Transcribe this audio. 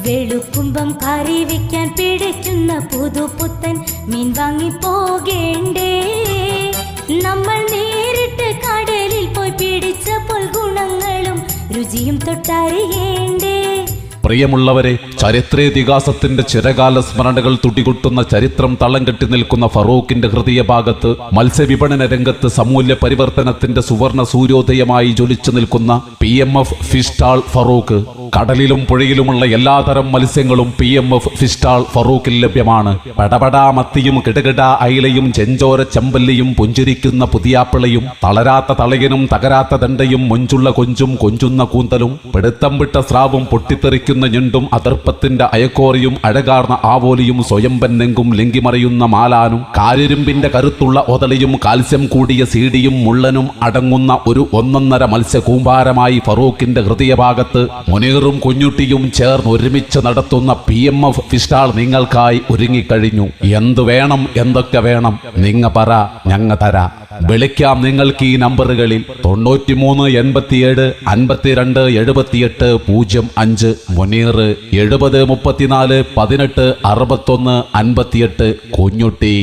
വെളുക്കുമ്പം കറി വെക്കാൻ പിടിക്കുന്ന പുതുപുത്തൻ മീൻ വാങ്ങി പോകേണ്ടേ. നമ്മൾ നേരിട്ട് കടലിൽ പോയി പിടിച്ചപ്പോൾ ഗുണങ്ങളും രുചിയും തൊട്ടറിയേണ്ടേ. പ്രിയമുള്ളവരെ, ചരിത്രേതിഹാസത്തിന്റെ ചിരകാല സ്മരണകൾ തുടികൊട്ടുന്ന ചരിത്രം തളം കെട്ടി നിൽക്കുന്ന ഫറൂഖിന്റെ ഹൃദയഭാഗത്ത് മത്സ്യവിപണന രംഗത്ത് സമൂല്യ പരിവർത്തനത്തിന്റെ സുവർണ സൂര്യോദയമായി ജ്വലിച്ചു നിൽക്കുന്ന PMF ഫിഷ് സ്റ്റാൾ ഫറൂഖ്. കടലിലും പുഴയിലുമുള്ള എല്ലാതരം മത്സ്യങ്ങളും PMF ഫിഷ് സ്റ്റാൾ ഫറൂഖിൽ ലഭ്യമാണ്. പടപടാ മത്തിയും കിടകിട അയിലയും ചെഞ്ചോര ചെമ്പല്ലിയും പുഞ്ചിരിക്കുന്ന പുതിയാപ്പിളയും തളരാത്ത തളയനും തകരാത്ത ദണ്ടയും മൊഞ്ചുള്ള കൊഞ്ചും കൊഞ്ചുന്ന കൂന്തലും പിടുത്തം വിട്ട സ്രാവും പൊട്ടിത്തെറിക്കുന്ന ഞണ്ടും അതർപ്പത്തിന്റെ അയക്കോറിയും അഴകാർന്ന ആവോലിയും സ്വയംബൻ നെങ്കും ലിങ്കിമറിയുന്ന മാലാനും കാരിരുമ്പിന്റെ കരുത്തുള്ള ഒതളിയും കാൽസ്യം കൂടിയ സീഡിയും മുള്ളനും അടങ്ങുന്ന ഒരു ഒന്നൊന്നര മത്സ്യ കൂമ്പാരമായി ഫറൂഖിന്റെ ഹൃദയഭാഗത്ത് മുനീറും കുഞ്ഞുട്ടിയും ചേർന്ന് ഒരുമിച്ച് നടത്തുന്ന PMF ഫിഷ് സ്റ്റാൾ നിങ്ങൾക്കായി ഒരുങ്ങിക്കഴിഞ്ഞു. എന്തു വേണം, എന്തൊക്കെ വേണം, നിങ്ങ പറ, ഞങ്ങ തരാ. വിളിക്കാം നിങ്ങൾക്ക് ഈ നമ്പറുകളിൽ 93 87 52 78 05, മുനീർ 70 34 18 61 58, കുഞ്ഞുട്ടി.